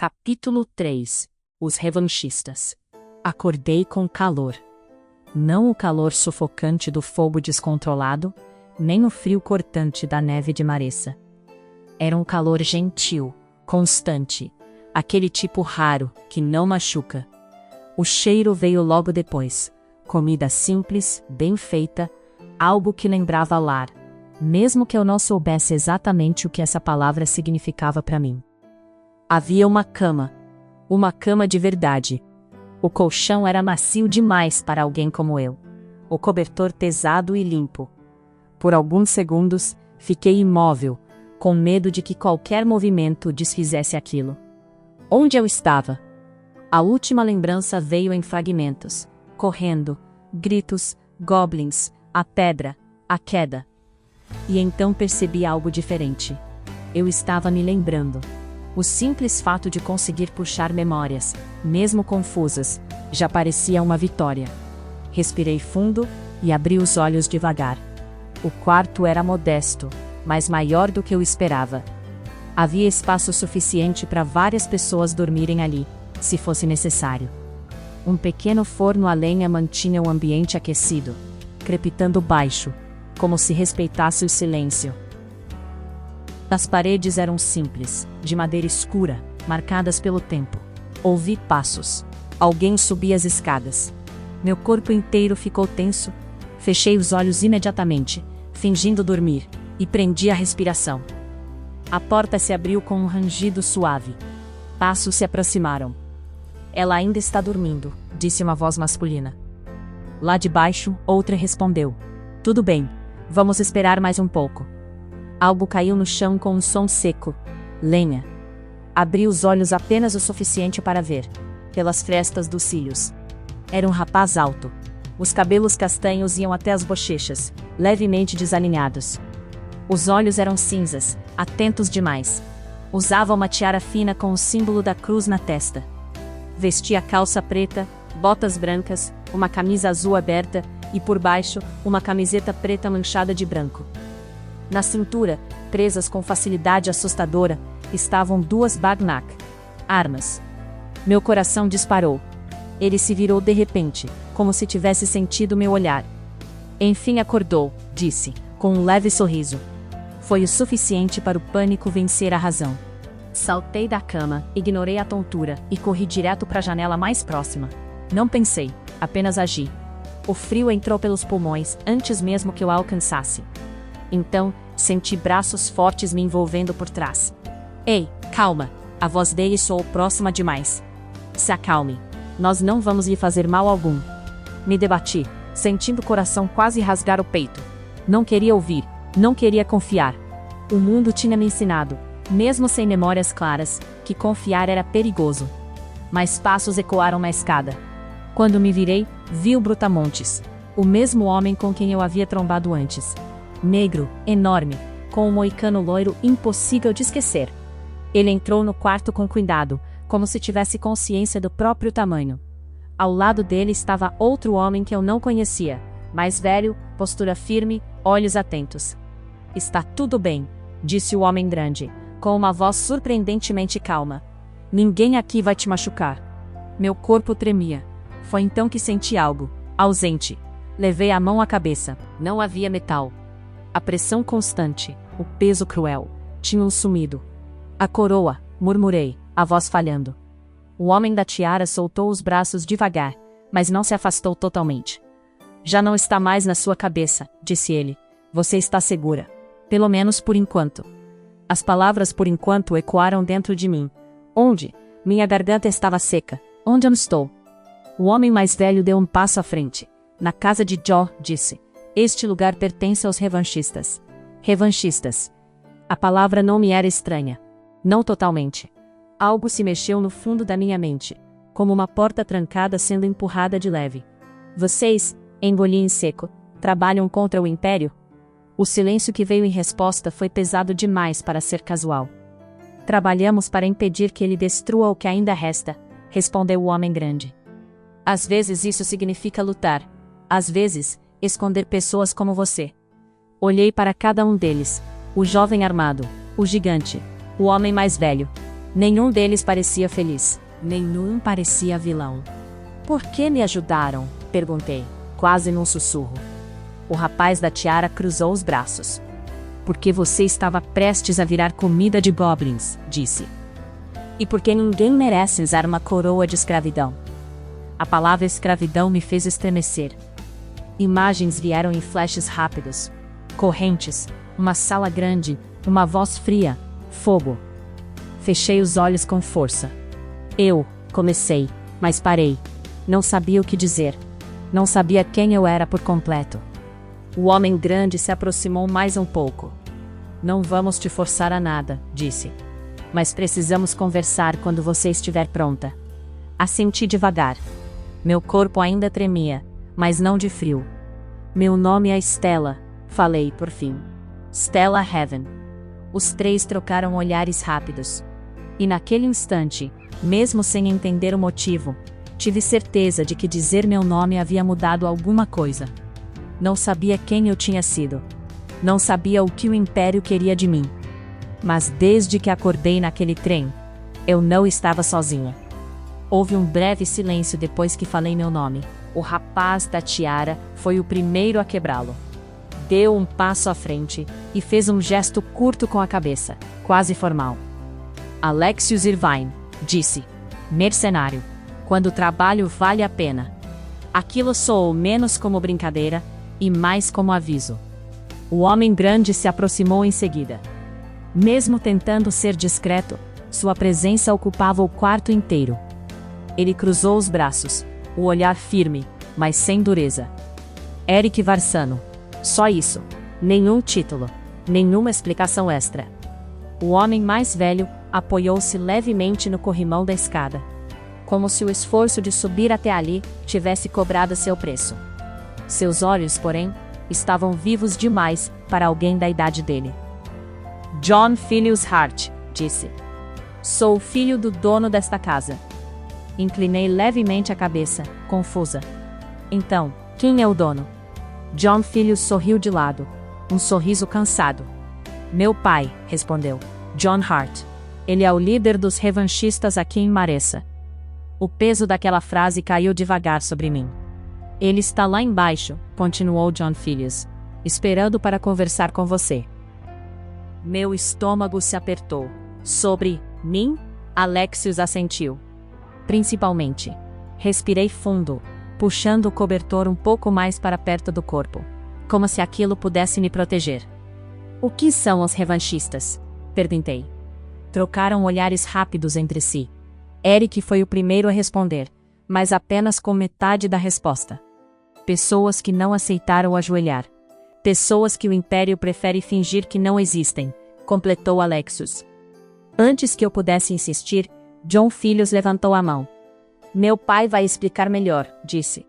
Capítulo 3. Os revanchistas. Acordei com calor. Não o calor sufocante do fogo descontrolado, nem o frio cortante da neve de Maressa. Era um calor gentil, constante, aquele tipo raro, que não machuca. O cheiro veio logo depois. Comida simples, bem feita, algo que lembrava lar, mesmo que eu não soubesse exatamente o que essa palavra significava para mim. Havia uma cama de verdade. O colchão era macio demais para alguém como eu. O cobertor pesado e limpo. Por alguns segundos, fiquei imóvel, com medo de que qualquer movimento desfizesse aquilo. Onde eu estava? A última lembrança veio em fragmentos, correndo, gritos, goblins, a pedra, a queda. E então percebi algo diferente. Eu estava me lembrando. O simples fato de conseguir puxar memórias, mesmo confusas, já parecia uma vitória. Respirei fundo e abri os olhos devagar. O quarto era modesto, mas maior do que eu esperava. Havia espaço suficiente para várias pessoas dormirem ali, se fosse necessário. Um pequeno forno a lenha mantinha o ambiente aquecido, crepitando baixo, como se respeitasse o silêncio. As paredes eram simples, de madeira escura, marcadas pelo tempo. Ouvi passos. Alguém subia as escadas. Meu corpo inteiro ficou tenso. Fechei os olhos imediatamente, fingindo dormir, e prendi a respiração. A porta se abriu com um rangido suave. Passos se aproximaram. Ela ainda está dormindo, disse uma voz masculina. Lá de baixo, outra respondeu. Tudo bem, vamos esperar mais um pouco. Algo caiu no chão com um som seco. Lenha. Abri os olhos apenas o suficiente para ver, pelas frestas dos cílios. Era um rapaz alto. Os cabelos castanhos iam até as bochechas, levemente desalinhados. Os olhos eram cinzas, atentos demais. Usava uma tiara fina com o símbolo da cruz na testa. Vestia calça preta, botas brancas, uma camisa azul aberta e, por baixo, uma camiseta preta manchada de branco. Na cintura, presas com facilidade assustadora, estavam duas bagnak, armas. Meu coração disparou. Ele se virou de repente, como se tivesse sentido meu olhar. Enfim acordou, disse, com um leve sorriso. Foi o suficiente para o pânico vencer a razão. Saltei da cama, ignorei a tontura e corri direto para a janela mais próxima. Não pensei, apenas agi. O frio entrou pelos pulmões antes mesmo que eu a alcançasse. Então, senti braços fortes me envolvendo por trás. Ei, calma! A voz dele soou próxima demais. Se acalme. Nós não vamos lhe fazer mal algum. Me debati, sentindo o coração quase rasgar o peito. Não queria ouvir, não queria confiar. O mundo tinha me ensinado, mesmo sem memórias claras, que confiar era perigoso. Mas passos ecoaram na escada. Quando me virei, vi o Brutamontes, o mesmo homem com quem eu havia trombado antes. Negro, enorme, com um moicano loiro impossível de esquecer. Ele entrou no quarto com cuidado, como se tivesse consciência do próprio tamanho. Ao lado dele estava outro homem que eu não conhecia, mais velho, postura firme, olhos atentos. Está tudo bem, disse o homem grande, com uma voz surpreendentemente calma. Ninguém aqui vai te machucar. Meu corpo tremia. Foi então que senti algo, ausente. Levei a mão à cabeça. Não havia metal. A pressão constante, o peso cruel, tinham sumido. A coroa, murmurei, a voz falhando. O homem da tiara soltou os braços devagar, mas não se afastou totalmente. Já não está mais na sua cabeça, disse ele. Você está segura. Pelo menos por enquanto. As palavras por enquanto ecoaram dentro de mim. Onde? Minha garganta estava seca. Onde eu estou? O homem mais velho deu um passo à frente. Na casa de Jó, disse. Este lugar pertence aos revanchistas. Revanchistas. A palavra não me era estranha. Não totalmente. Algo se mexeu no fundo da minha mente, como uma porta trancada sendo empurrada de leve. Vocês, engoli em seco, trabalham contra o Império? O silêncio que veio em resposta foi pesado demais para ser casual. Trabalhamos para impedir que ele destrua o que ainda resta, respondeu o homem grande. Às vezes isso significa lutar. Às vezes, esconder pessoas como você. Olhei para cada um deles. O jovem armado, o gigante, o homem mais velho. Nenhum deles parecia feliz. Nenhum parecia vilão. Por que me ajudaram? Perguntei, quase num sussurro. O rapaz da tiara cruzou os braços. Porque você estava prestes a virar comida de goblins, disse. E porque ninguém merece usar uma coroa de escravidão. A palavra escravidão me fez estremecer. Imagens vieram em flashes rápidos. Correntes, uma sala grande, uma voz fria, fogo. Fechei os olhos com força. Comecei, mas parei. Não sabia o que dizer. Não sabia quem eu era por completo. O homem grande se aproximou mais um pouco. Não vamos te forçar a nada, disse. Mas precisamos conversar quando você estiver pronta. Assenti devagar. Meu corpo ainda tremia, mas não de frio. Meu nome é Stella, falei por fim. Stella Heaven. Os três trocaram olhares rápidos. E naquele instante, mesmo sem entender o motivo, tive certeza de que dizer meu nome havia mudado alguma coisa. Não sabia quem eu tinha sido. Não sabia o que o Império queria de mim. Mas desde que acordei naquele trem, eu não estava sozinha. Houve um breve silêncio depois que falei meu nome. O rapaz da tiara foi o primeiro a quebrá-lo. Deu um passo à frente e fez um gesto curto com a cabeça, quase formal. Alexius Irvine, disse. Mercenário. Quando o trabalho vale a pena. Aquilo soou menos como brincadeira e mais como aviso. O homem grande se aproximou em seguida. Mesmo tentando ser discreto, sua presença ocupava o quarto inteiro. Ele cruzou os braços, o olhar firme, mas sem dureza. Eric Varsano. Só isso. Nenhum título. Nenhuma explicação extra. O homem mais velho apoiou-se levemente no corrimão da escada. Como se o esforço de subir até ali tivesse cobrado seu preço. Seus olhos, porém, estavam vivos demais para alguém da idade dele. John Phineas Hart, disse. Sou o filho do dono desta casa. Inclinei levemente a cabeça, confusa. Então, quem é o dono? John Phineas sorriu de lado, um sorriso cansado. Meu pai, respondeu. John Hart. Ele é o líder dos revanchistas aqui em Maressa. O peso daquela frase caiu devagar sobre mim. Ele está lá embaixo, continuou John Phineas, esperando para conversar com você. Meu estômago se apertou. Sobre mim? Alexius assentiu. Principalmente. Respirei fundo, puxando o cobertor um pouco mais para perto do corpo, como se aquilo pudesse me proteger. O que são os revanchistas? Perguntei. Trocaram olhares rápidos entre si. Eric foi o primeiro a responder, mas apenas com metade da resposta. Pessoas que não aceitaram ajoelhar. Pessoas que o Império prefere fingir que não existem, completou Alexius. Antes que eu pudesse insistir, John Phineas levantou a mão. Meu pai vai explicar melhor, disse.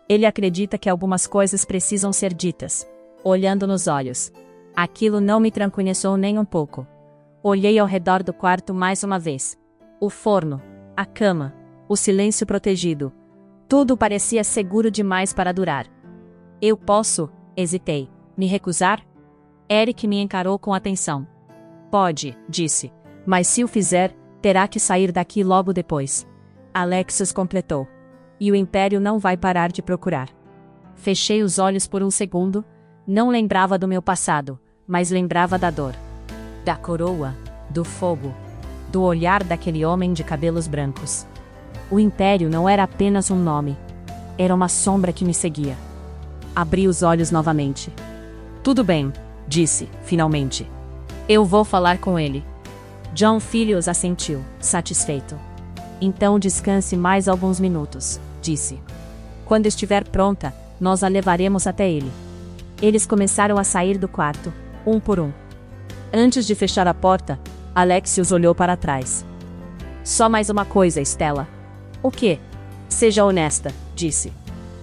Ele acredita que algumas coisas precisam ser ditas. Olhando nos olhos. Aquilo não me tranquilizou nem um pouco. Olhei ao redor do quarto mais uma vez. O forno, a cama, o silêncio protegido. Tudo parecia seguro demais para durar. Eu posso, hesitei, me recusar? Eric me encarou com atenção. Pode, disse, mas se o fizer, terá que sair daqui logo depois. Alexius completou. E o Império não vai parar de procurar. Fechei os olhos por um segundo. Não lembrava do meu passado, mas lembrava da dor. Da coroa, do fogo, do olhar daquele homem de cabelos brancos. O Império não era apenas um nome. Era uma sombra que me seguia. Abri os olhos novamente. Tudo bem, disse, finalmente. Eu vou falar com ele. John Phineas assentiu, satisfeito. Então descanse mais alguns minutos, disse. Quando estiver pronta, nós a levaremos até ele. Eles começaram a sair do quarto, um por um. Antes de fechar a porta, Alexius olhou para trás. Só mais uma coisa, Stella. O quê? Seja honesta, disse.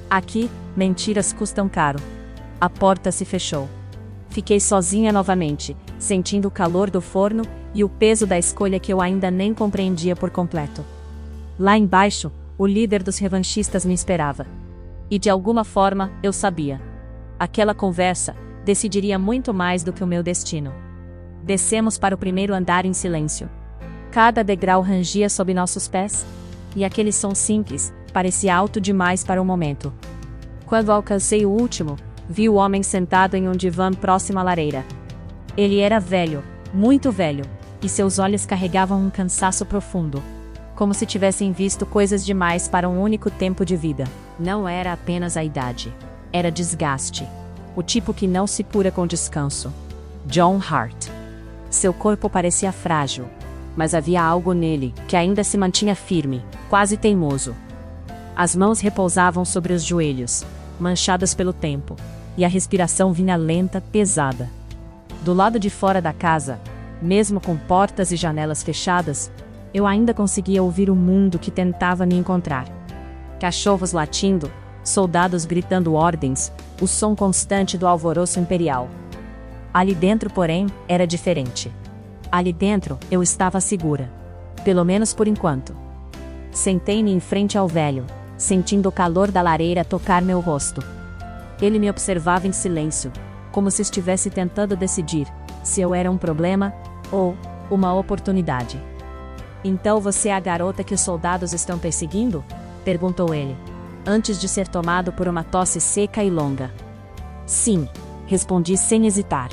Aqui, mentiras custam caro. A porta se fechou. Fiquei sozinha novamente, sentindo o calor do forno e o peso da escolha que eu ainda nem compreendia por completo. Lá embaixo, o líder dos revanchistas me esperava. E de alguma forma, eu sabia. Aquela conversa decidiria muito mais do que o meu destino. Descemos para o primeiro andar em silêncio. Cada degrau rangia sob nossos pés, e aquele som simples parecia alto demais para o momento. Quando alcancei o último, vi o homem sentado em um divã próximo à lareira. Ele era velho, muito velho, e seus olhos carregavam um cansaço profundo, como se tivessem visto coisas demais para um único tempo de vida. Não era apenas a idade, era desgaste, o tipo que não se cura com descanso. John Hart. Seu corpo parecia frágil, mas havia algo nele que ainda se mantinha firme, quase teimoso. As mãos repousavam sobre os joelhos, manchadas pelo tempo, e a respiração vinha lenta, pesada. Do lado de fora da casa, mesmo com portas e janelas fechadas, eu ainda conseguia ouvir o mundo que tentava me encontrar. Cachorros latindo, soldados gritando ordens, o som constante do alvoroço imperial. Ali dentro, porém, era diferente. Ali dentro, eu estava segura. Pelo menos por enquanto. Sentei-me em frente ao velho, sentindo o calor da lareira tocar meu rosto. Ele me observava em silêncio, como se estivesse tentando decidir se eu era um problema ou uma oportunidade. Então você é a garota que os soldados estão perseguindo? Perguntou ele, antes de ser tomado por uma tosse seca e longa. Sim, respondi sem hesitar.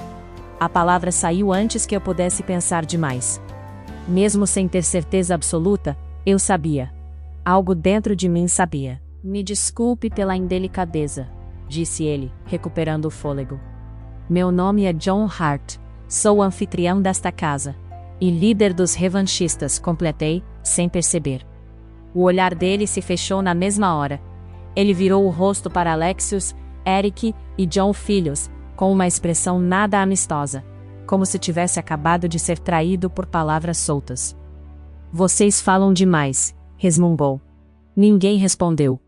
A palavra saiu antes que eu pudesse pensar demais. Mesmo sem ter certeza absoluta, eu sabia. Algo dentro de mim sabia. Me desculpe pela indelicadeza, disse ele, recuperando o fôlego. Meu nome é John Hart, sou o anfitrião desta casa. E líder dos revanchistas, completei, sem perceber. O olhar dele se fechou na mesma hora. Ele virou o rosto para Alexios, Eric e John filhos, com uma expressão nada amistosa, como se tivesse acabado de ser traído por palavras soltas. Vocês falam demais, resmungou. Ninguém respondeu.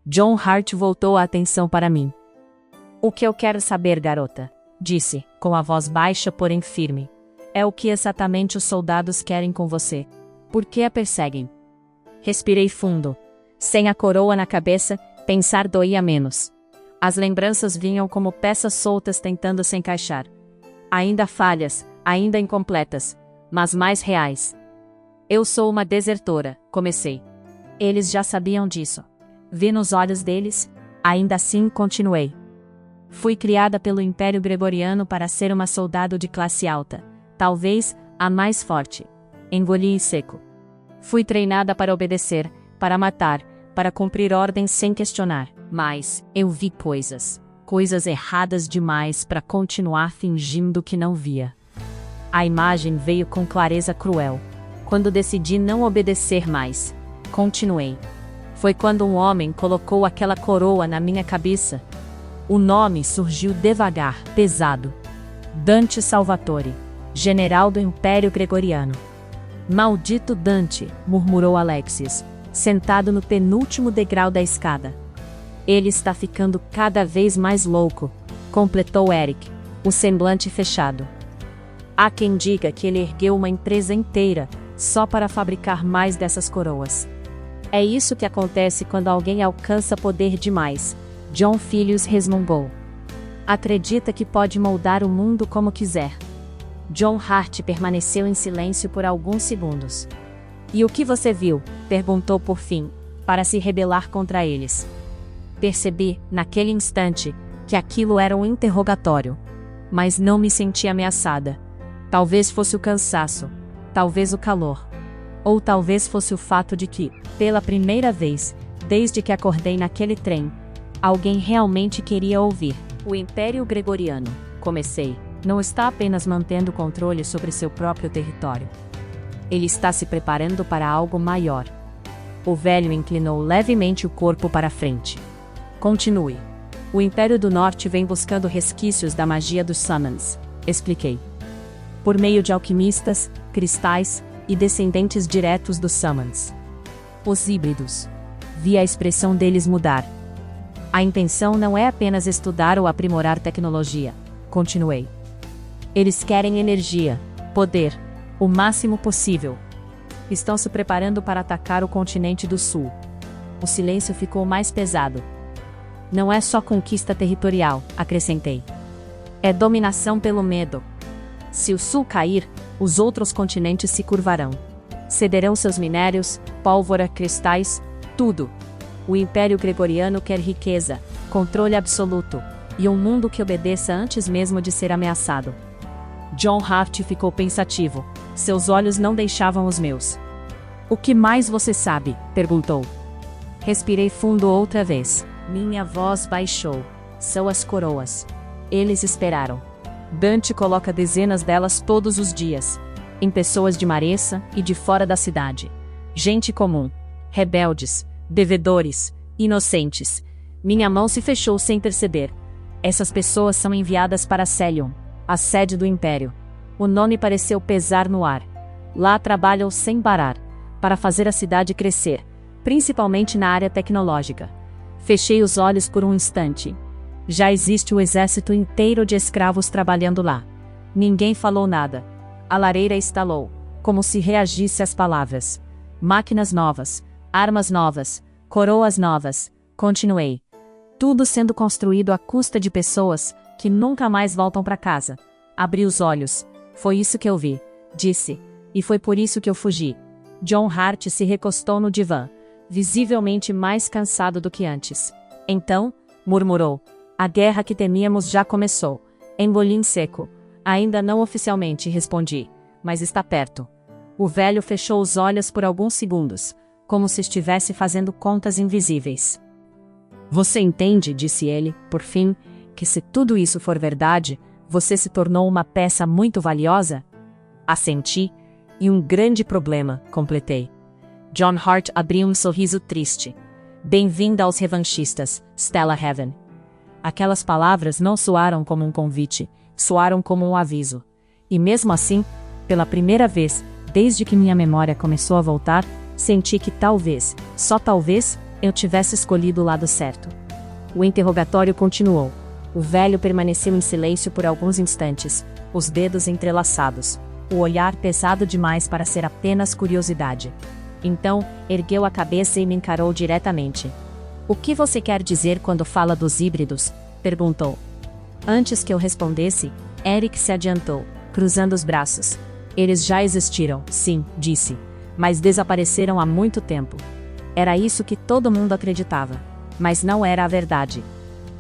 John Hart voltou a atenção para mim. O que eu quero saber, garota, disse, com a voz baixa porém firme, é o que exatamente os soldados querem com você. Por que a perseguem? Respirei fundo. Sem a coroa na cabeça, pensar doía menos. As lembranças vinham como peças soltas tentando se encaixar. Ainda falhas, ainda incompletas, mas mais reais. Eu sou uma desertora, comecei. Eles já sabiam disso. Vi nos olhos deles, ainda assim continuei. Fui criada pelo Império Gregoriano para ser uma soldado de classe alta, talvez a mais forte. Engoli em seco. Fui treinada para obedecer, para matar, para cumprir ordens sem questionar. Mas eu vi coisas erradas demais para continuar fingindo que não via. A imagem veio com clareza cruel. Quando decidi não obedecer mais, continuei. Foi quando um homem colocou aquela coroa na minha cabeça. O nome surgiu devagar, pesado. Dante Salvatore, general do Império Gregoriano. Maldito Dante, murmurou Alexios, sentado no penúltimo degrau da escada. Ele está ficando cada vez mais louco, completou Eric, o semblante fechado. Há quem diga que ele ergueu uma empresa inteira, só para fabricar mais dessas coroas. É isso que acontece quando alguém alcança poder demais, John Filhos resmungou. Acredita que pode moldar o mundo como quiser. John Hart permaneceu em silêncio por alguns segundos. E o que você viu? Perguntou por fim, para se rebelar contra eles. Percebi, naquele instante, que aquilo era um interrogatório. Mas não me senti ameaçada. Talvez fosse o cansaço, talvez o calor. Ou talvez fosse o fato de que, pela primeira vez, desde que acordei naquele trem, alguém realmente queria ouvir. O Império Gregoriano, comecei, não está apenas mantendo controle sobre seu próprio território. Ele está se preparando para algo maior. O velho inclinou levemente o corpo para frente. Continue. O Império do Norte vem buscando resquícios da magia dos Summons, expliquei. Por meio de alquimistas, cristais e descendentes diretos dos Summons. Os híbridos. Vi a expressão deles mudar. A intenção não é apenas estudar ou aprimorar tecnologia, continuei. Eles querem energia, poder, o máximo possível. Estão se preparando para atacar o continente do Sul. O silêncio ficou mais pesado. Não é só conquista territorial, acrescentei. É dominação pelo medo. Se o Sul cair, os outros continentes se curvarão. Cederão seus minérios, pólvora, cristais, tudo. O Império Gregoriano quer riqueza, controle absoluto, e um mundo que obedeça antes mesmo de ser ameaçado. John Hart ficou pensativo. Seus olhos não deixavam os meus. O que mais você sabe? Perguntou. Respirei fundo outra vez. Minha voz baixou. São as coroas. Eles esperaram. Dante coloca dezenas delas todos os dias. Em pessoas de Maressa e de fora da cidade. Gente comum. Rebeldes. Devedores. Inocentes. Minha mão se fechou sem perceber. Essas pessoas são enviadas para Celion, a sede do Império. O nome pareceu pesar no ar. Lá trabalham sem parar, para fazer a cidade crescer, principalmente na área tecnológica. Fechei os olhos por um instante. Já existe o exército inteiro de escravos trabalhando lá. Ninguém falou nada. A lareira estalou, como se reagisse às palavras. Máquinas novas, armas novas, coroas novas. Continuei. Tudo sendo construído à custa de pessoas que nunca mais voltam para casa. Abri os olhos. Foi isso que eu vi, disse. E foi por isso que eu fugi. John Hart se recostou no divã, visivelmente mais cansado do que antes. Então, murmurou, a guerra que temíamos já começou. Engoli em seco. Ainda não oficialmente, respondi, mas está perto. O velho fechou os olhos por alguns segundos, como se estivesse fazendo contas invisíveis. Você entende, disse ele, por fim, que se tudo isso for verdade, você se tornou uma peça muito valiosa? Assenti. E um grande problema, completei. John Hart abriu um sorriso triste. Bem-vinda aos revanchistas, Stella Heaven. Aquelas palavras não soaram como um convite, soaram como um aviso. E mesmo assim, pela primeira vez, desde que minha memória começou a voltar, senti que talvez, só talvez, eu tivesse escolhido o lado certo. O interrogatório continuou. O velho permaneceu em silêncio por alguns instantes, os dedos entrelaçados, o olhar pesado demais para ser apenas curiosidade. Então, ergueu a cabeça e me encarou diretamente. O que você quer dizer quando fala dos híbridos? Perguntou. Antes que eu respondesse, Eric se adiantou, cruzando os braços. Eles já existiram, sim, disse, mas desapareceram há muito tempo. Era isso que todo mundo acreditava, mas não era a verdade.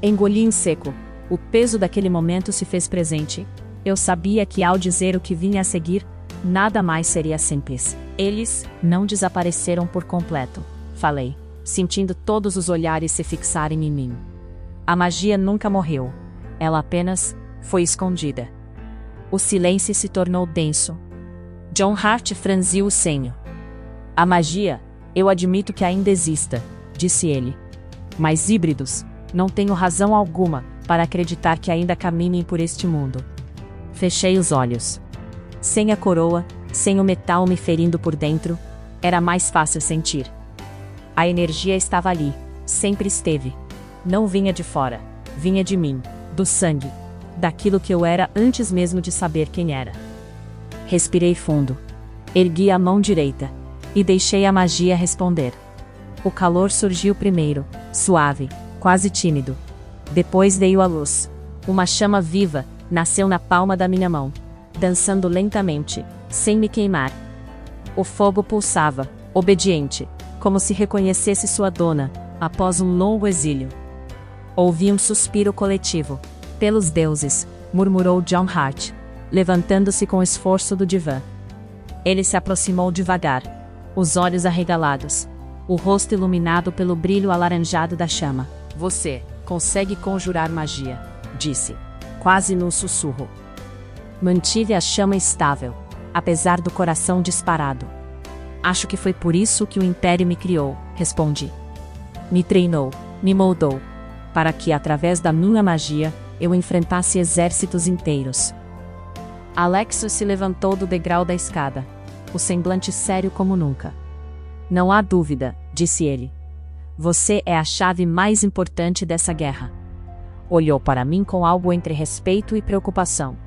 Engoli em seco. O peso daquele momento se fez presente. Eu sabia que ao dizer o que vinha a seguir, nada mais seria simples. Eles não desapareceram por completo, falei, sentindo todos os olhares se fixarem em mim. A magia nunca morreu. Ela apenas foi escondida. O silêncio se tornou denso. John Hart franziu o senho. A magia, eu admito que ainda exista, disse ele. Mas híbridos, não tenho razão alguma para acreditar que ainda caminhem por este mundo. Fechei os olhos. Sem a coroa, sem o metal me ferindo por dentro, era mais fácil sentir. A energia estava ali, sempre esteve. Não vinha de fora, vinha de mim, do sangue, daquilo que eu era antes mesmo de saber quem era. Respirei fundo. Ergui a mão direita e deixei a magia responder. O calor surgiu primeiro, suave, quase tímido. Depois veio a luz. Uma chama viva nasceu na palma da minha mão, dançando lentamente, sem me queimar. O fogo pulsava, obediente, como se reconhecesse sua dona, após um longo exílio. Ouvi um suspiro coletivo. Pelos deuses, murmurou John Hart, levantando-se com esforço do divã. Ele se aproximou devagar, os olhos arregalados, o rosto iluminado pelo brilho alaranjado da chama. Você consegue conjurar magia, disse, quase num sussurro. Mantive a chama estável, apesar do coração disparado. Acho que foi por isso que o Império me criou, respondi. Me treinou, me moldou, para que, através da minha magia, eu enfrentasse exércitos inteiros. Alexo se levantou do degrau da escada, o semblante sério como nunca. Não há dúvida, disse ele. Você é a chave mais importante dessa guerra. Olhou para mim com algo entre respeito e preocupação.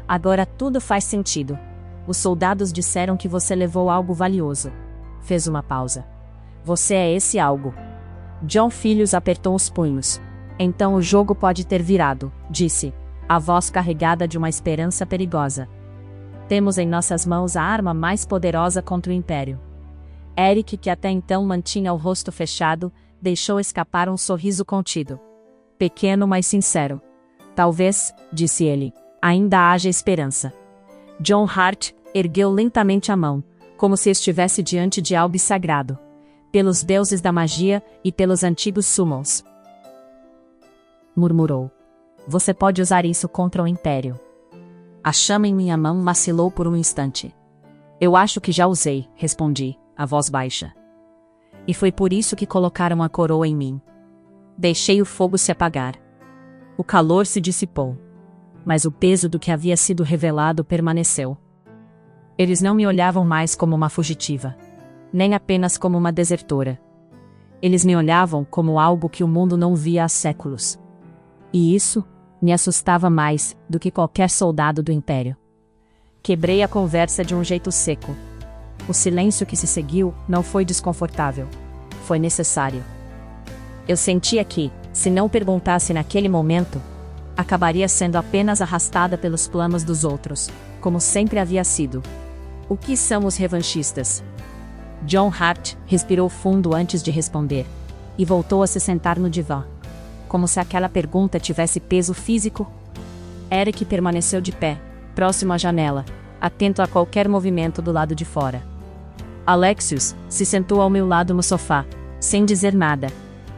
Agora tudo faz sentido. Os soldados disseram que você levou algo valioso. Fez uma pausa. Você é esse algo. John Filhos apertou os punhos. Então o jogo pode ter virado, disse, a voz carregada de uma esperança perigosa. Temos em nossas mãos a arma mais poderosa contra o Império. Eric, que até então mantinha o rosto fechado, deixou escapar um sorriso contido. Pequeno, mas sincero. Talvez, disse ele, ainda haja esperança. John Hart ergueu lentamente a mão, como se estivesse diante de algo sagrado. Pelos deuses da magia e pelos antigos summons. Murmurou. Você pode usar isso contra o Império. A chama em minha mão vacilou por um instante. Eu acho que já usei, respondi, a voz baixa. E foi por isso que colocaram a coroa em mim. Deixei o fogo se apagar. O calor se dissipou. Mas o peso do que havia sido revelado permaneceu. Eles não me olhavam mais como uma fugitiva, nem apenas como uma desertora. Eles me olhavam como algo que o mundo não via há séculos. E isso me assustava mais do que qualquer soldado do Império. Quebrei a conversa de um jeito seco. O silêncio que se seguiu não foi desconfortável. Foi necessário. Eu sentia que, se não perguntasse naquele momento, acabaria sendo apenas arrastada pelos planos dos outros, como sempre havia sido. O que são os revanchistas? John Hart respirou fundo antes de responder, e voltou a se sentar no divã. Como se aquela pergunta tivesse peso físico. Eric permaneceu de pé, próximo à janela, atento a qualquer movimento do lado de fora. Alexius se sentou ao meu lado no sofá, sem dizer nada,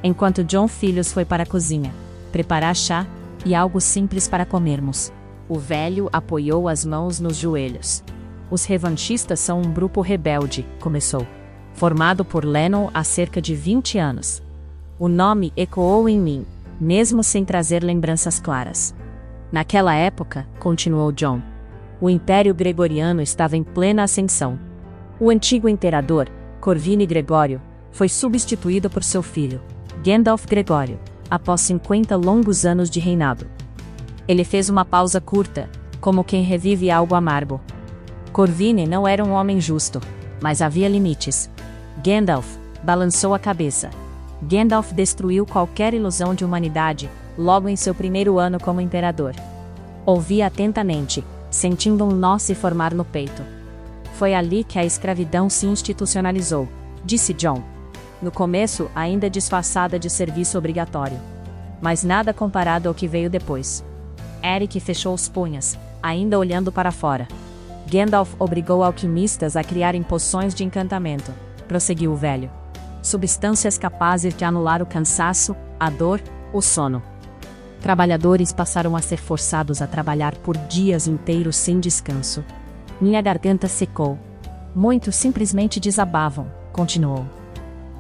enquanto John Filhos foi para a cozinha, preparar chá e algo simples para comermos. O velho apoiou as mãos nos joelhos. Os revanchistas são um grupo rebelde, começou, formado por Lennon há cerca de 20 anos. O nome ecoou em mim, mesmo sem trazer lembranças claras. Naquela época, continuou John, o Império Gregoriano estava em plena ascensão. O antigo imperador, Corvine Gregório, foi substituído por seu filho, Gandalf Gregório, após 50 longos anos de reinado. Ele fez uma pausa curta, como quem revive algo amargo. Corvine não era um homem justo, mas havia limites. Gandalf balançou a cabeça. Gandalf destruiu qualquer ilusão de humanidade, logo em seu primeiro ano como imperador. Ouvia atentamente, sentindo um nó se formar no peito. Foi ali que a escravidão se institucionalizou, disse John. No começo, ainda disfarçada de serviço obrigatório. Mas nada comparado ao que veio depois. Eric fechou os punhos, ainda olhando para fora. Gandalf obrigou alquimistas a criarem poções de encantamento, prosseguiu o velho. Substâncias capazes de anular o cansaço, a dor, o sono. Trabalhadores passaram a ser forçados a trabalhar por dias inteiros sem descanso. Minha garganta secou. Muitos simplesmente desabavam, continuou.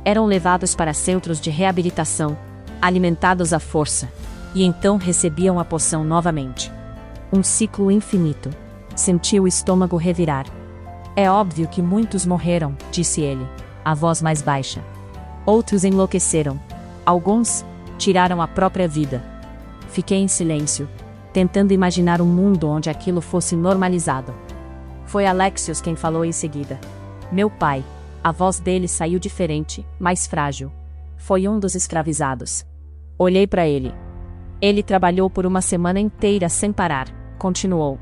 Eram levados para centros de reabilitação, alimentados à força, e então recebiam a poção novamente. Um ciclo infinito. Senti o estômago revirar. É óbvio que muitos morreram, disse ele, a voz mais baixa. Outros enlouqueceram. Alguns tiraram a própria vida. Fiquei em silêncio, tentando imaginar um mundo onde aquilo fosse normalizado. Foi Alexios quem falou em seguida. Meu pai. A voz dele saiu diferente, mais frágil. Foi um dos escravizados. Olhei para ele. Ele trabalhou por uma semana inteira sem parar, continuou.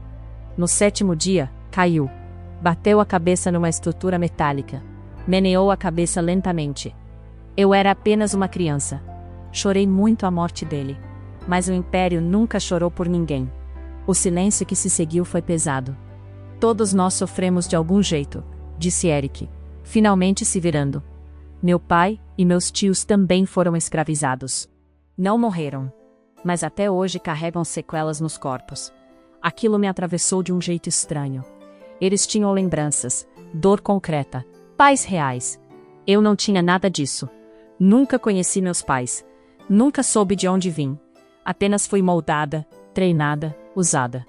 No 7º dia, caiu. Bateu a cabeça numa estrutura metálica. Meneou a cabeça lentamente. Eu era apenas uma criança. Chorei muito a morte dele. Mas o Império nunca chorou por ninguém. O silêncio que se seguiu foi pesado. Todos nós sofremos de algum jeito, disse Eric, finalmente se virando. Meu pai e meus tios também foram escravizados. Não morreram. Mas até hoje carregam sequelas nos corpos. Aquilo me atravessou de um jeito estranho. Eles tinham lembranças, dor concreta, pais reais. Eu não tinha nada disso. Nunca conheci meus pais. Nunca soube de onde vim. Apenas fui moldada, treinada, usada.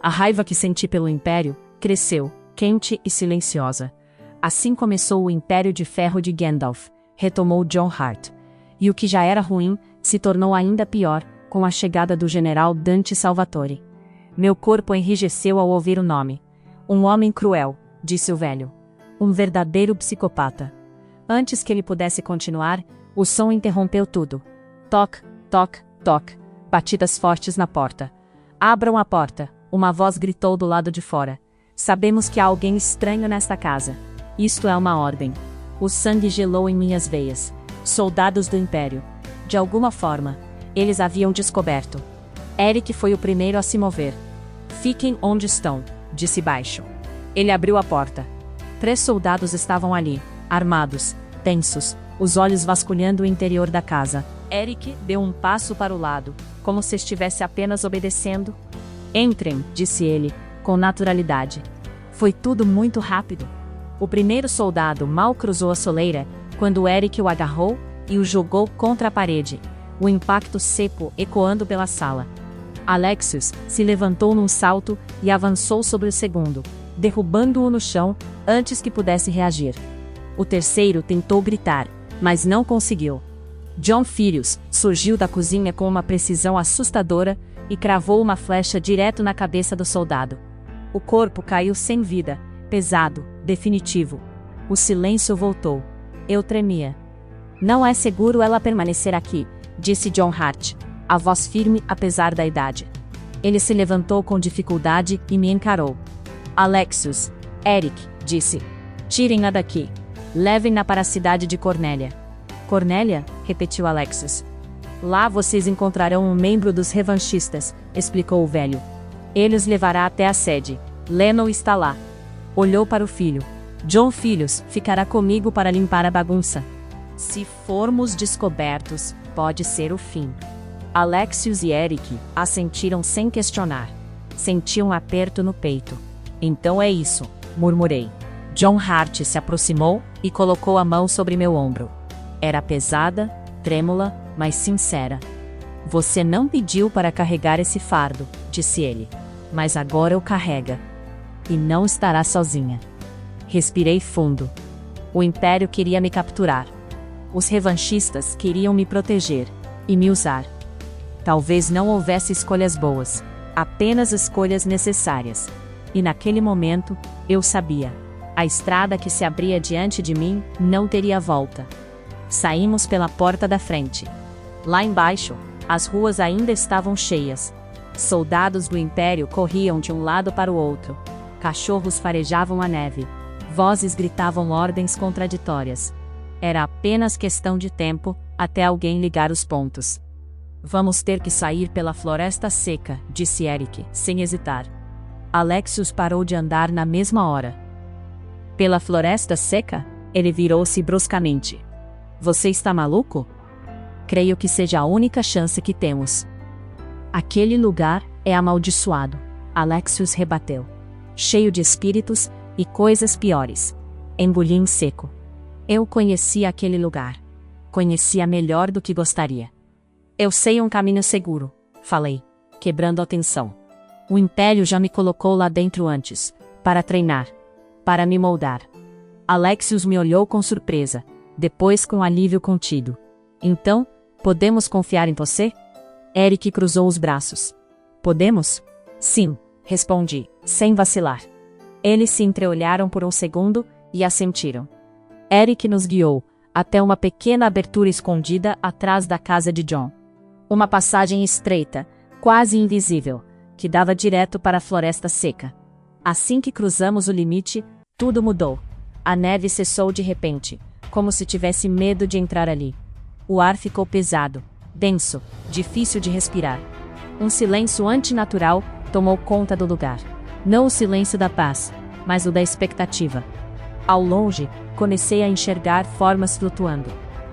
A raiva que senti pelo Império cresceu, quente e silenciosa. Assim começou o Império de Ferro de Gandalf, retomou John Hart. E o que já era ruim, se tornou ainda pior, com a chegada do general Dante Salvatore. Meu corpo enrijeceu ao ouvir o nome. Um homem cruel, disse o velho. Um verdadeiro psicopata. Antes que ele pudesse continuar, o som interrompeu tudo. Toc, toc, toc. Batidas fortes na porta. Abram a porta, uma voz gritou do lado de fora. Sabemos que há alguém estranho nesta casa. Isto é uma ordem. O sangue gelou em minhas veias. Soldados do Império. De alguma forma, eles haviam descoberto. Eric foi o primeiro a se mover. Fiquem onde estão, disse baixo. Ele abriu a porta. 3 soldados estavam ali, armados, tensos, os olhos vasculhando o interior da casa. Eric deu um passo para o lado, como se estivesse apenas obedecendo. Entrem, disse ele, com naturalidade. Foi tudo muito rápido. O primeiro soldado mal cruzou a soleira, quando Eric o agarrou e o jogou contra a parede, o impacto seco ecoando pela sala. Alexios se levantou num salto e avançou sobre o segundo, derrubando-o no chão antes que pudesse reagir. O terceiro tentou gritar, mas não conseguiu. John Filius surgiu da cozinha com uma precisão assustadora e cravou uma flecha direto na cabeça do soldado. O corpo caiu sem vida, pesado, definitivo. O silêncio voltou. Eu tremia. Não é seguro ela permanecer aqui, disse John Hart, a voz firme apesar da idade. Ele se levantou com dificuldade e me encarou. Alexios, Eric, disse. Tirem-na daqui. Levem-na para a cidade de Cornélia. Cornélia? Repetiu Alexios. Lá vocês encontrarão um membro dos revanchistas, explicou o velho. Ele os levará até a sede. Lennon está lá. Olhou para o filho. John Filius ficará comigo para limpar a bagunça. Se formos descobertos, pode ser o fim. Alexios e Eric assentiram sem questionar. Senti um aperto no peito. Então é isso, murmurei. John Hart se aproximou e colocou a mão sobre meu ombro. Era pesada, trêmula, mas sincera. Você não pediu para carregar esse fardo, disse ele. Mas agora o carrega. E não estará sozinha. Respirei fundo. O Império queria me capturar. Os revanchistas queriam me proteger e me usar. Talvez não houvesse escolhas boas, apenas escolhas necessárias. E naquele momento, eu sabia. A estrada que se abria diante de mim não teria volta. Saímos pela porta da frente. Lá embaixo, as ruas ainda estavam cheias. Soldados do Império corriam de um lado para o outro. Cachorros farejavam a neve. Vozes gritavam ordens contraditórias. Era apenas questão de tempo até alguém ligar os pontos. Vamos ter que sair pela floresta seca, disse Eric, sem hesitar. Alexios parou de andar na mesma hora. Pela floresta seca? Ele virou-se bruscamente. Você está maluco? Creio que seja a única chance que temos. Aquele lugar é amaldiçoado, Alexios rebateu. Cheio de espíritos e coisas piores. Engoli em seco. Eu conhecia aquele lugar. Conhecia melhor do que gostaria. Eu sei um caminho seguro, falei, quebrando a tensão. O Império já me colocou lá dentro antes, para treinar, para me moldar. Alexios me olhou com surpresa, depois com alívio contido. Então, podemos confiar em você? Eric cruzou os braços. Podemos? Sim, respondi, sem vacilar. Eles se entreolharam por um segundo e assentiram. Eric nos guiou até uma pequena abertura escondida atrás da casa de John. Uma passagem estreita, quase invisível, que dava direto para a floresta seca. Assim que cruzamos o limite, tudo mudou. A neve cessou de repente, como se tivesse medo de entrar ali. O ar ficou pesado, denso, difícil de respirar. Um silêncio antinatural tomou conta do lugar. Não o silêncio da paz, mas o da expectativa. Ao longe, comecei a enxergar formas flutuando.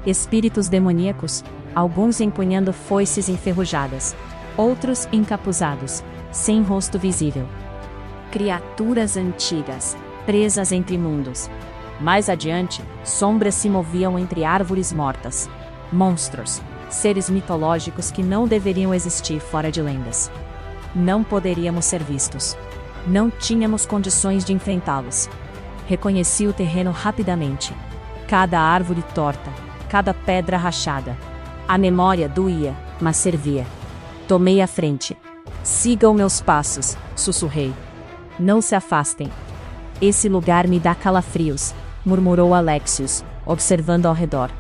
Espíritos demoníacos, alguns empunhando foices enferrujadas, outros encapuzados, sem rosto visível. Criaturas antigas, presas entre mundos. Mais adiante, sombras se moviam entre árvores mortas. Monstros, seres mitológicos que não deveriam existir fora de lendas. Não poderíamos ser vistos. Não tínhamos condições de enfrentá-los. Reconheci o terreno rapidamente. Cada árvore torta, cada pedra rachada. A memória doía, mas servia. Tomei a frente. Sigam meus passos, sussurrei. Não se afastem. Esse lugar me dá calafrios, murmurou Alexios, observando ao redor.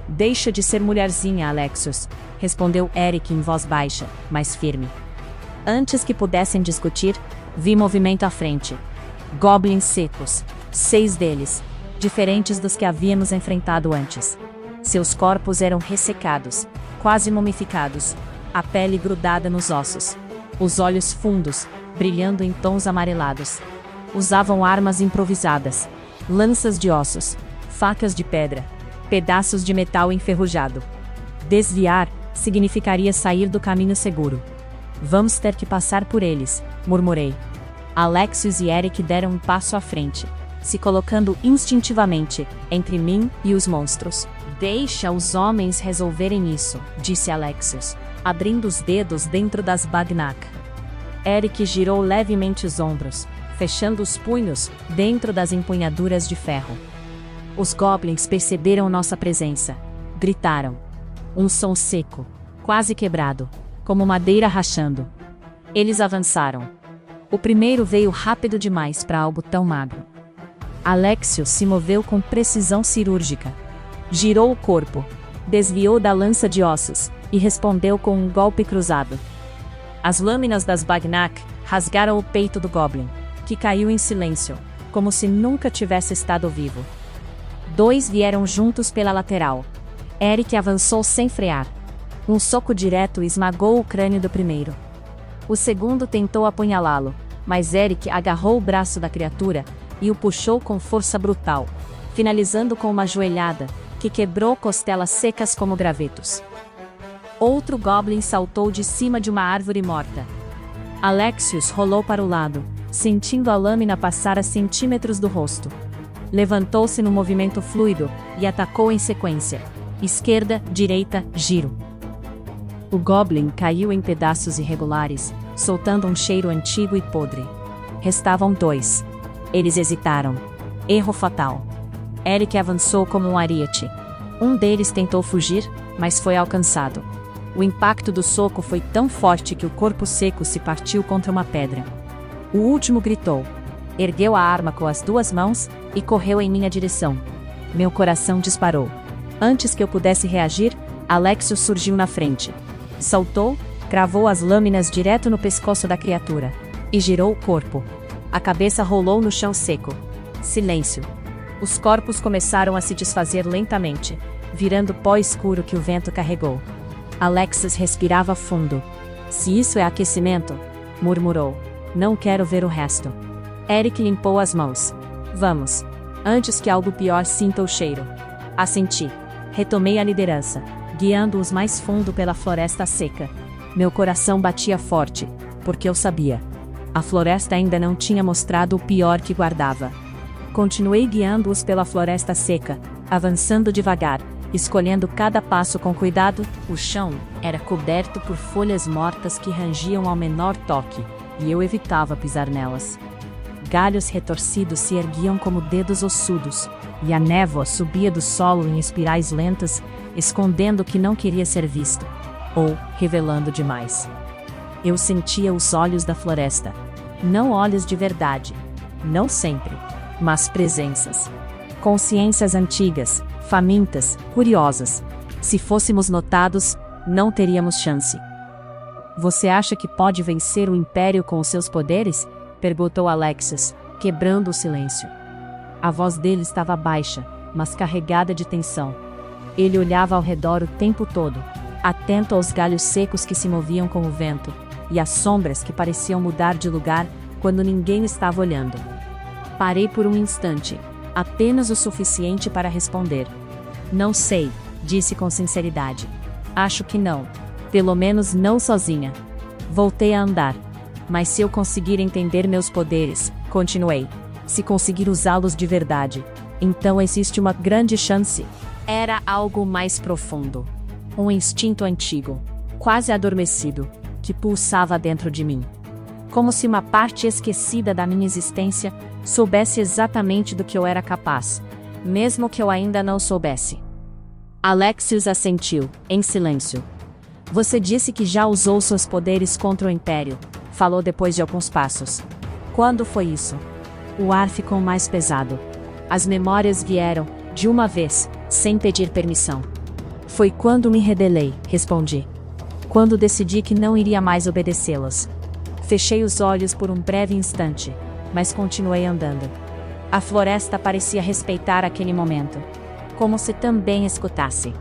Deixa de ser mulherzinha, Alexios, respondeu Eric em voz baixa, mas firme. Antes que pudessem discutir, vi movimento à frente. Goblins secos, 6 deles, diferentes dos que havíamos enfrentado antes. Seus corpos eram ressecados, quase mumificados, a pele grudada nos ossos, os olhos fundos, brilhando em tons amarelados. Usavam armas improvisadas, lanças de ossos, facas de pedra, pedaços de metal enferrujado. Desviar significaria sair do caminho seguro. Vamos ter que passar por eles, murmurei. Alexios e Eric deram um passo à frente, se colocando instintivamente entre mim e os monstros. Deixa os homens resolverem isso, disse Alexios, abrindo os dedos dentro das Bagnak. Eric girou levemente os ombros, fechando os punhos dentro das empunhaduras de ferro. Os goblins perceberam nossa presença. Gritaram. Um som seco, quase quebrado, como madeira rachando. Eles avançaram. O primeiro veio rápido demais para algo tão magro. Alexios se moveu com precisão cirúrgica. Girou o corpo, desviou da lança de ossos e respondeu com um golpe cruzado. As lâminas das Bagnak rasgaram o peito do goblin, que caiu em silêncio, como se nunca tivesse estado vivo. 2 vieram juntos pela lateral. Eric avançou sem frear. Um soco direto esmagou o crânio do primeiro. O segundo tentou apunhalá-lo, mas Eric agarrou o braço da criatura e o puxou com força brutal, finalizando com uma joelhada, que quebrou costelas secas como gravetos. Outro goblin saltou de cima de uma árvore morta. Alexios rolou para o lado, sentindo a lâmina passar a centímetros do rosto. Levantou-se no movimento fluido e atacou em sequência. Esquerda, direita, giro. O goblin caiu em pedaços irregulares, soltando um cheiro antigo e podre. Restavam 2. Eles hesitaram. Erro fatal. Eric avançou como um ariete. Um deles tentou fugir, mas foi alcançado. O impacto do soco foi tão forte que o corpo seco se partiu contra uma pedra. O último gritou. Ergueu a arma com as 2 mãos e correu em minha direção. Meu coração disparou. Antes que eu pudesse reagir, Alexios surgiu na frente. Saltou, cravou as lâminas direto no pescoço da criatura e girou o corpo. A cabeça rolou no chão seco. Silêncio. Os corpos começaram a se desfazer lentamente, virando pó escuro que o vento carregou. Alexios respirava fundo. Se isso é aquecimento, murmurou. Não quero ver o resto. Eric limpou as mãos. Vamos. Antes que algo pior sinta o cheiro. Assenti. Retomei a liderança, guiando-os mais fundo pela floresta seca. Meu coração batia forte, porque eu sabia. A floresta ainda não tinha mostrado o pior que guardava. Continuei guiando-os pela floresta seca, avançando devagar, escolhendo cada passo com cuidado. O chão era coberto por folhas mortas que rangiam ao menor toque, e eu evitava pisar nelas. Galhos retorcidos se erguiam como dedos ossudos, e a névoa subia do solo em espirais lentas, escondendo o que não queria ser visto, ou revelando demais. Eu sentia os olhos da floresta. Não olhos de verdade. Não sempre. Mas presenças. Consciências antigas, famintas, curiosas. Se fôssemos notados, não teríamos chance. Você acha que pode vencer o Império com os seus poderes? Perguntou Alexios, quebrando o silêncio. A voz dele estava baixa, mas carregada de tensão. Ele olhava ao redor o tempo todo, atento aos galhos secos que se moviam com o vento, e às sombras que pareciam mudar de lugar quando ninguém estava olhando. Parei por um instante, apenas o suficiente para responder. Não sei, disse com sinceridade. Acho que não. Pelo menos não sozinha. Voltei a andar. Mas se eu conseguir entender meus poderes, continuei. Se conseguir usá-los de verdade, então existe uma grande chance. Era algo mais profundo. Um instinto antigo, quase adormecido, que pulsava dentro de mim. Como se uma parte esquecida da minha existência soubesse exatamente do que eu era capaz, mesmo que eu ainda não soubesse. Alexios assentiu, em silêncio. Você disse que já usou seus poderes contra o Império, falou depois de alguns passos. Quando foi isso? O ar ficou mais pesado. As memórias vieram, de uma vez, sem pedir permissão. Foi quando me rebelei, respondi. Quando decidi que não iria mais obedecê-los. Fechei os olhos por um breve instante. mas continuei andando. A floresta parecia respeitar aquele momento, como se também escutasse.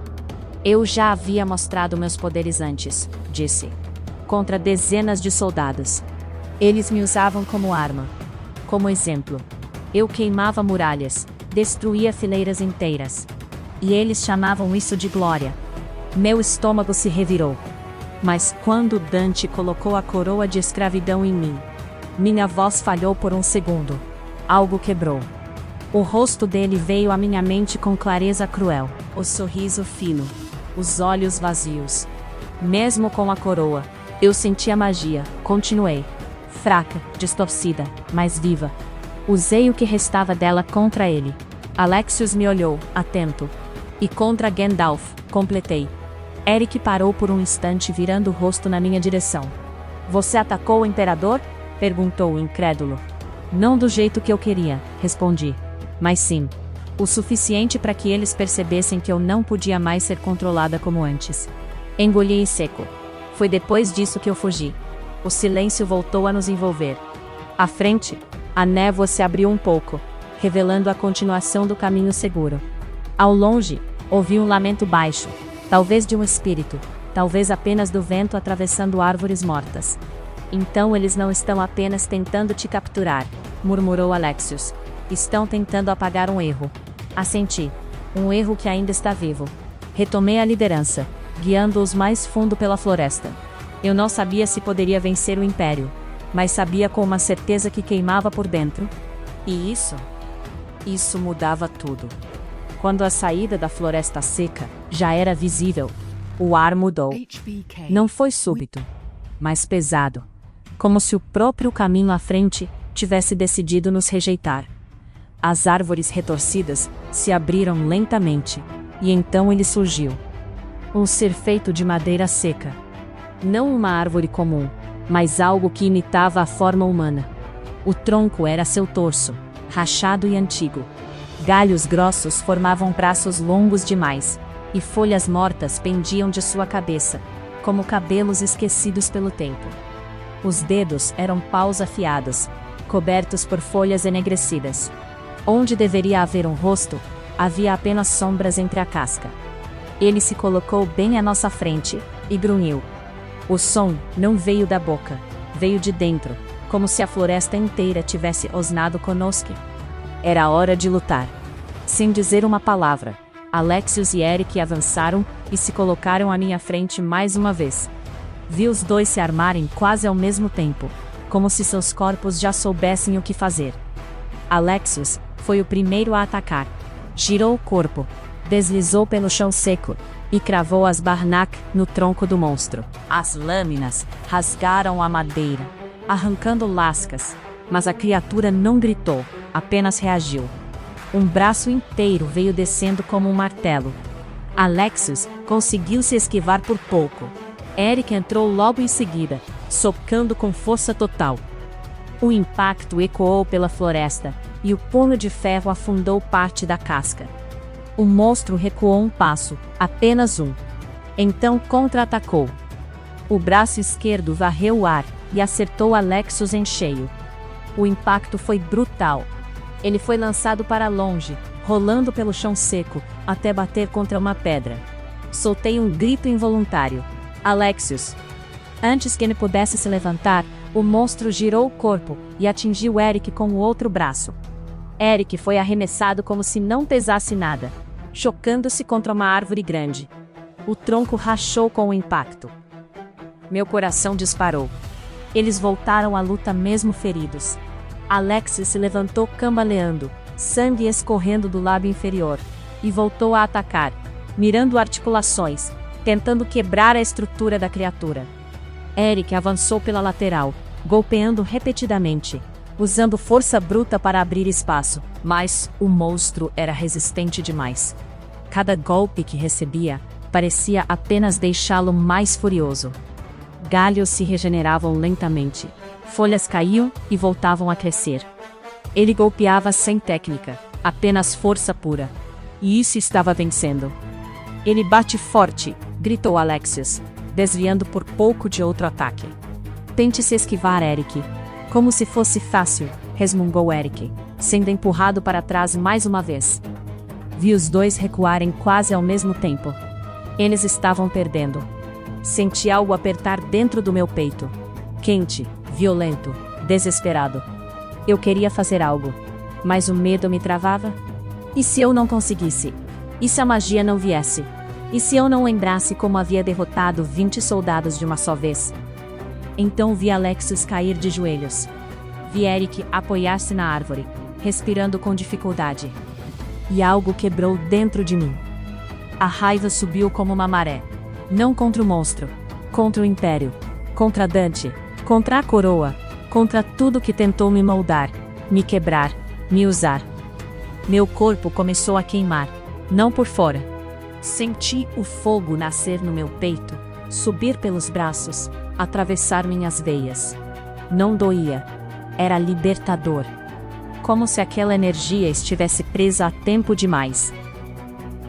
Eu já havia mostrado meus poderes antes, disse, contra dezenas de soldados. Eles me usavam como arma. Como exemplo, eu queimava muralhas, destruía fileiras inteiras. E eles chamavam isso de glória. Meu estômago se revirou. Mas quando Dante colocou a coroa de escravidão em mim, minha voz falhou por um segundo. Algo quebrou. O rosto dele veio à minha mente com clareza cruel, o sorriso fino, os olhos vazios. Mesmo com a coroa, eu senti a magia, continuei. Fraca, distorcida, mas viva. Usei o que restava dela contra ele. Alexios me olhou, atento. E contra Gandalf, completei. Eric parou por um instante virando o rosto na minha direção. Você atacou o Imperador? Perguntou, incrédulo. Não do jeito que eu queria, respondi. Mas sim, o suficiente para que eles percebessem que eu não podia mais ser controlada como antes. Engoli em seco. Foi depois disso que eu fugi. O silêncio voltou a nos envolver. À frente, a névoa se abriu um pouco, revelando a continuação do caminho seguro. Ao longe, ouvi um lamento baixo, talvez de um espírito, talvez apenas do vento atravessando árvores mortas. Então eles não estão apenas tentando te capturar, murmurou Alexios. Estão tentando apagar um erro. Assenti. Um erro que ainda está vivo. Retomei a liderança, guiando-os mais fundo pela floresta. Eu não sabia se poderia vencer o Império, mas sabia com uma certeza que queimava por dentro. E isso mudava tudo. Quando a saída da floresta seca já era visível, o ar mudou. Não foi súbito, mas pesado, como se o próprio caminho à frente tivesse decidido nos rejeitar. As árvores retorcidas se abriram lentamente, e então ele surgiu. Um ser feito de madeira seca. Não uma árvore comum, mas algo que imitava a forma humana. O tronco era seu torso, rachado e antigo. Galhos grossos formavam braços longos demais, e folhas mortas pendiam de sua cabeça, como cabelos esquecidos pelo tempo. Os dedos eram paus afiados, cobertos por folhas enegrecidas. Onde deveria haver um rosto, havia apenas sombras entre a casca. Ele se colocou bem à nossa frente, e grunhiu. O som não veio da boca, veio de dentro, como se a floresta inteira tivesse osnado conosco. Era hora de lutar. Sem dizer uma palavra, Alexios e Eric avançaram e se colocaram à minha frente mais uma vez. Vi os dois se armarem quase ao mesmo tempo, como se seus corpos já soubessem o que fazer. Alexios foi o primeiro a atacar. Girou o corpo, deslizou pelo chão seco e cravou as barnac no tronco do monstro. As lâminas rasgaram a madeira, arrancando lascas, mas a criatura não gritou, apenas reagiu. Um braço inteiro veio descendo como um martelo. Alexios conseguiu se esquivar por pouco. Eric entrou logo em seguida, socando com força total. O impacto ecoou pela floresta, e o punho de ferro afundou parte da casca. O monstro recuou um passo, apenas um. Então contra-atacou. O braço esquerdo varreu o ar e acertou Alexios em cheio. O impacto foi brutal. Ele foi lançado para longe, rolando pelo chão seco, até bater contra uma pedra. Soltei um grito involuntário. Alexios! Antes que ele pudesse se levantar, o monstro girou o corpo e atingiu Eric com o outro braço. Eric foi arremessado como se não pesasse nada, chocando-se contra uma árvore grande. O tronco rachou com o impacto. Meu coração disparou. Eles voltaram à luta mesmo feridos. Alexios se levantou cambaleando, sangue escorrendo do lábio inferior, e voltou a atacar, mirando articulações, tentando quebrar a estrutura da criatura. Eric avançou pela lateral, golpeando repetidamente, usando força bruta para abrir espaço, mas o monstro era resistente demais. Cada golpe que recebia parecia apenas deixá-lo mais furioso. Galhos se regeneravam lentamente, folhas caíam e voltavam a crescer. Ele golpeava sem técnica, apenas força pura. E isso estava vencendo. Ele bate forte, gritou Alexios, desviando por pouco de outro ataque. Tente se esquivar, Eric. Como se fosse fácil, resmungou Eric, sendo empurrado para trás mais uma vez. Vi os dois recuarem quase ao mesmo tempo. Eles estavam perdendo. Senti algo apertar dentro do meu peito. Quente, violento, desesperado. Eu queria fazer algo, mas o medo me travava. E se eu não conseguisse? E se a magia não viesse? E se eu não lembrasse como havia derrotado 20 soldados de uma só vez? Então vi Alexios cair de joelhos. Vi Eric apoiar-se na árvore, respirando com dificuldade. E algo quebrou dentro de mim. A raiva subiu como uma maré. Não contra o monstro, contra o Império, contra Dante, contra a coroa, contra tudo que tentou me moldar, me quebrar, me usar. Meu corpo começou a queimar, não por fora. Senti o fogo nascer no meu peito, subir pelos braços, atravessar minhas veias. Não doía. Era libertador. Como se aquela energia estivesse presa há tempo demais.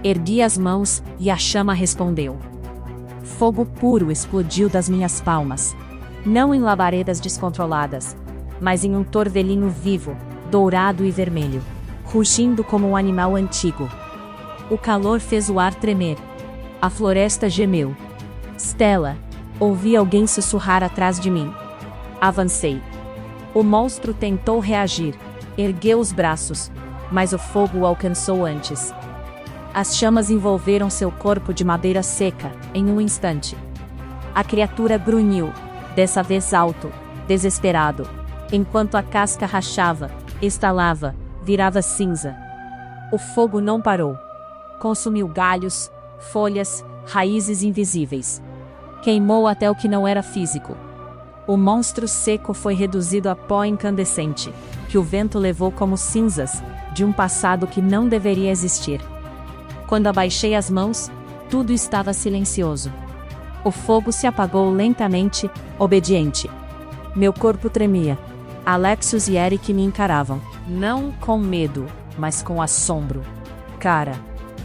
Ergui as mãos e a chama respondeu. Fogo puro explodiu das minhas palmas. Não em labaredas descontroladas, mas em um torvelinho vivo, dourado e vermelho, rugindo como um animal antigo. O calor fez o ar tremer. A floresta gemeu. Stella, ouvi alguém sussurrar atrás de mim. Avancei. O monstro tentou reagir, ergueu os braços, mas o fogo o alcançou antes. As chamas envolveram seu corpo de madeira seca, em um instante. A criatura grunhiu, dessa vez alto, desesperado, enquanto a casca rachava, estalava, virava cinza. O fogo não parou. Consumiu galhos, folhas, raízes invisíveis. Queimou até o que não era físico. O monstro seco foi reduzido a pó incandescente, que o vento levou como cinzas, de um passado que não deveria existir. Quando abaixei as mãos, tudo estava silencioso. O fogo se apagou lentamente, obediente. Meu corpo tremia. Alexios e Eric me encaravam, não com medo, mas com assombro. Cara,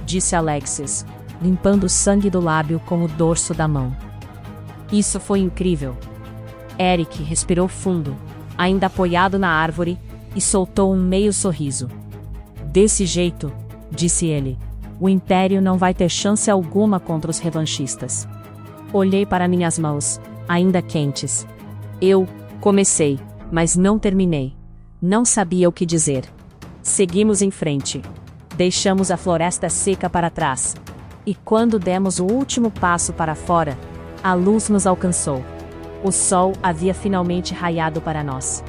disse Alexios, limpando o sangue do lábio com o dorso da mão. Isso foi incrível. Eric respirou fundo, ainda apoiado na árvore, e soltou um meio sorriso. Desse jeito, disse ele, o Império não vai ter chance alguma contra os revanchistas. Olhei para minhas mãos, ainda quentes. Eu comecei, mas não terminei. Não sabia o que dizer. Seguimos em frente. Deixamos a floresta seca para trás. E quando demos o último passo para fora, a luz nos alcançou. O sol havia finalmente raiado para nós.